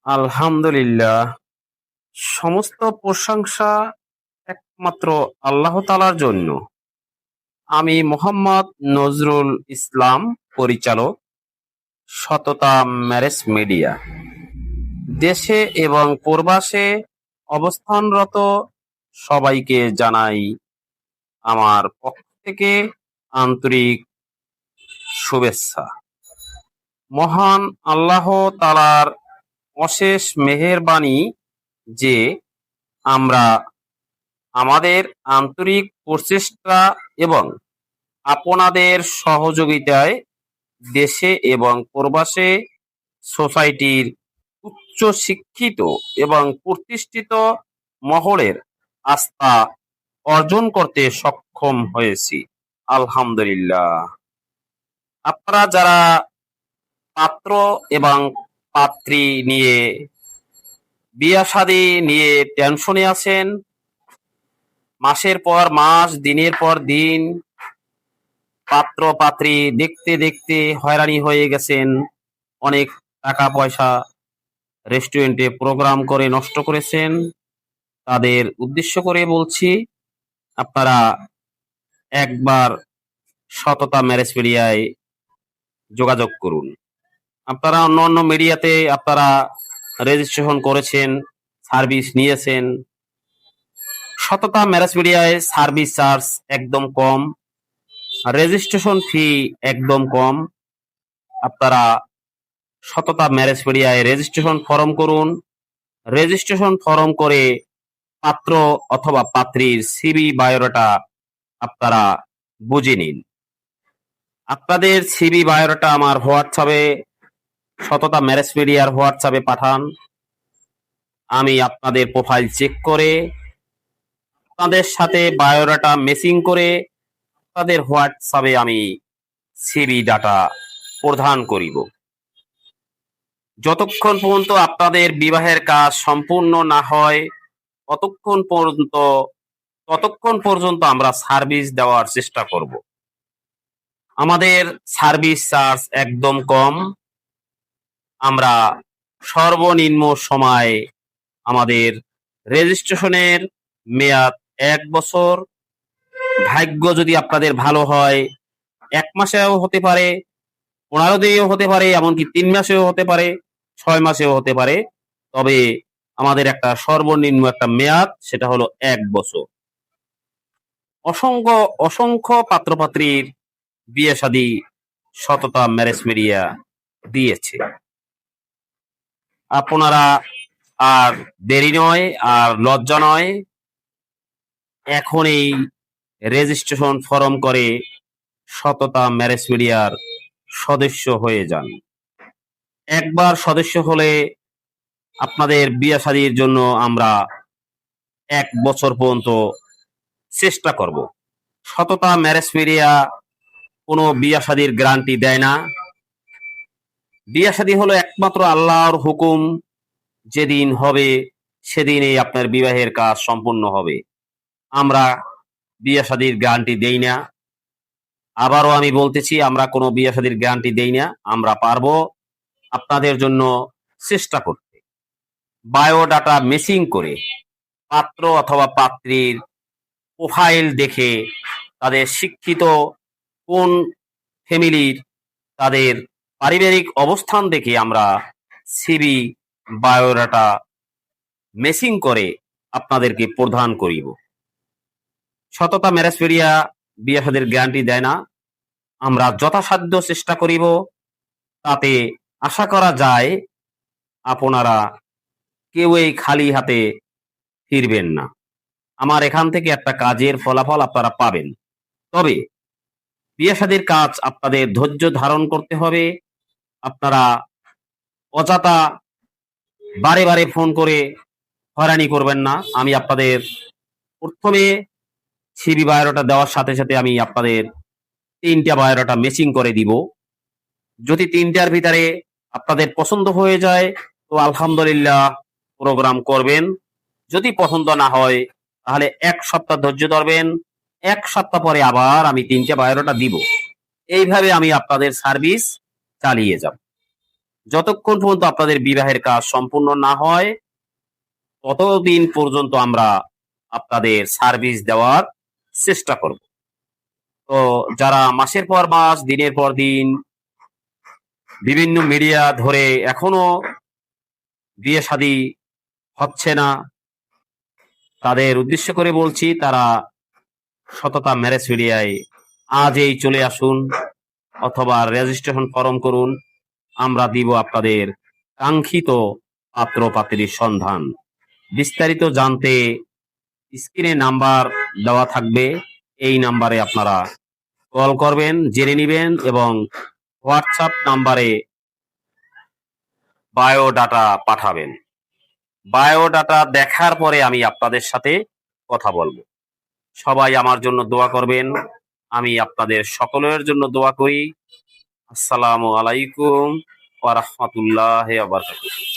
আলহামদুলিল্লাহ। সমস্ত প্রশংসা একমাত্র আল্লাহ তাআলার জন্য। আমি মোহাম্মদ নজরুল ইসলাম, পরিচালক, সততা ম্যারেজ মিডিয়া। দেশে এবং প্রবাসে অবস্থানরত সবাইকে জানাই আমার পক্ষ থেকে আন্তরিক শুভেচ্ছা। মহান আল্লাহ তাআলার অশেষ মেহেরবানি যে আমরা আমাদের আন্তরিক প্রচেষ্টা এবং আপনাদের সহযোগিতায় দেশে এবং প্রবাসে সোসাইটির উচ্চ শিক্ষিত এবং প্রতিষ্ঠিত মহলের আস্থা অর্জন করতে সক্ষম হয়েছি। আলহামদুলিল্লাহ। আপনারা যারা পাত্র এবং পাত্রী নিয়ে, বিয়া শাদী নিয়ে টেনশনে আছেন, মাসের পর মাস, দিনের পর দিন পাত্র পাত্রী দেখতে দেখতে হয়রানি হয়ে গেছেন, অনেক টাকা পয়সা রেস্টুরেন্টে প্রোগ্রাম করে নষ্ট করেছেন, তাদের উদ্দেশ্য করে বলছি, আপনারা একবার সততা ম্যারেজ মিডিয়ায় যোগাযোগ করুন। আপনারা অন্য অন্য মিডিয়াতে আপনারা রেজিস্ট্রেশন করেছেন, সার্ভিস নিয়েছেন। সততা ম্যারেজ মিডিয়ায় সার্ভিস চার্জ একদম কম, রেজিস্ট্রেশন ফি একদম কম। আপনারা সততা ম্যারেজ মিডিয়ায় রেজিস্ট্রেশন ফর্ম করুন। রেজিস্ট্রেশন ফর্ম করে পাত্র অথবা পাত্রীর সিভি বায়োডাটা আপনারা বুঝে নিন। আপনাদের সিভি বায়োডাটা আমার হোয়াটসঅ্যাপে, সততা ম্যারেজ মিডিয়ার হোয়াটসঅ্যাপে পাঠান। আমি আপনাদের প্রোফাইল চেক করে আপনাদের সাথে বায়োডাটা ম্যাচিং করে আপনাদের হোয়াটসঅ্যাপে আমি সিভি ডাটা প্রদান করিব। যতক্ষণ পর্যন্ত আপনাদের বিবাহের কাজ সম্পূর্ণ না হয় ততক্ষণ পর্যন্ত আমরা সার্ভিস দেওয়ার চেষ্টা করব। আমাদের সার্ভিস চার্জ একদম কম। আমরা সর্বনিম্ন সময়, আমাদের রেজিস্ট্রেশনের মেয়াদ 1 বছর। ভাগ্য যদি আপনাদের ভালো হয় 1 মাসেও হতে পারে, 15 দিনেও হতে পারে, এমনকি 3 মাসেও হতে পারে, 6 মাসেও হতে পারে। তবে আমাদের একটা সর্বনিম্ন একটা মেয়াদ, সেটা হলো 1 বছর। অসংখ্য অসংখ্য পাত্রপাত্রীর বিয়ে শাদী সততা ম্যারেজ মিডিয়া দিয়েছে। আপনারা আর দেরি নয়, আর লজ্জা নয়, এখনই রেজিস্ট্রেশন ফর্ম করে সততা ম্যারেজ মিডিয়ার সদস্য হয়ে যান। একবার সদস্য হলে আপনাদের বিয়ে শাদীর জন্য আমরা 1 বছর পর্যন্ত চেষ্টা করব। সততা ম্যারেজ মিডিয়া কোনো বিয়ে শাদীর গ্যারান্টি দেয় না। বিয়ে শাদী হলো একমাত্র আল্লাহর হুকুম, যেদিন হবে সেদিনই আপনার বিবাহের কাজ সম্পূর্ণ হবে। আমরা বিয়ে শাদীর গ্যারান্টি দেই না। আবারও আমি বলতেছি, আমরা কোনো বিয়ে শাদীর গ্যারান্টি দেই না। আমরা পারবো আপনাদের জন্য চেষ্টা করতে। বায়োডাটা ম্যাচিং করে পাত্র অথবা পাত্রীর প্রোফাইল দেখে, তাদের শিক্ষিত কোন ফ্যামিলির, তাদের পারিবারিক অবস্থান দেখে আমরা সিভি বায়োডাটা ম্যাচিং করে আপনাদেরকে প্রদান করিব। সততা ম্যারেজ মিডিয়া বিয়ে শাদীর গ্যারান্টি দেয় না। আমরা যথাসাধ্য চেষ্টা করিব, তাতে আশা করা যায় আপনারা কেউই খালি হাতে ফিরবেন না। আমার এখান থেকে একটা কাজের ফলাফল আপনারা পাবেন। তবে বিয়ে শাদীর কাজ আপনাদের ধৈর্য ধারণ করতে হবে। আপনারা অযথা বারে বারে ফোন করে হয়রানি করবেন না। আমি আপনাদের প্রথমে সিভি বায়োডাটা দেওয়ার সাথে সাথে আমি আপনাদের 3টা বায়োডাটা ম্যাচিং করে দিব। যদি 3টার ভিতরে আপনাদের পছন্দ হয়ে যায় তো আলহামদুলিল্লাহ প্রোগ্রাম করবেন। যদি পছন্দ না হয় তাহলে 1 সপ্তাহ ধৈর্য ধরবেন। 1 সপ্তাহ পরে আবার আমি 3টা বায়োডাটা দিব। এইভাবে আমি আপনাদের সার্ভিস চালিয়ে যাব। যতক্ষণ পর্যন্ত আপনাদের বিবাহের কাজ সম্পূর্ণ না হয় ততদিন পর্যন্ত আমরা আপনাদের সার্ভিস দেওয়ার চেষ্টা করব। তো যারা মাসের পর মাস দিনের পর দিন বিভিন্ন মিডিয়া ধরে এখনো বিয়ে শাদী হচ্ছে না, তাদের উদ্দেশ্য করে বলছি, তারা সততা ম্যারেজ মিডিয়ায় আজই চলে আসুন অথবা রেজিস্ট্রেশন ফর্ম করুন। আমরা দিব আপনাদের কাঙ্ক্ষিত পাত্র পাত্রীর সন্ধান। বিস্তারিত জানতে স্ক্রিনে নাম্বার দেওয়া থাকবে, এই নাম্বারে আপনারা কল করবেন, জেনে নিবেন এবং হোয়াটসঅ্যাপ নাম্বারে বায়োডাটা পাঠাবেন। বায়োডাটা দেখার পরে আমি আপনাদের সাথে কথা বলবো। সবাই আমার জন্য দোয়া করবেন, আমি আপনাদের সকলের জন্য দোয়া করি। আসসালামু আলাইকুম ওয়া রাহমাতুল্লাহি ওয়া বারাকাতুহু।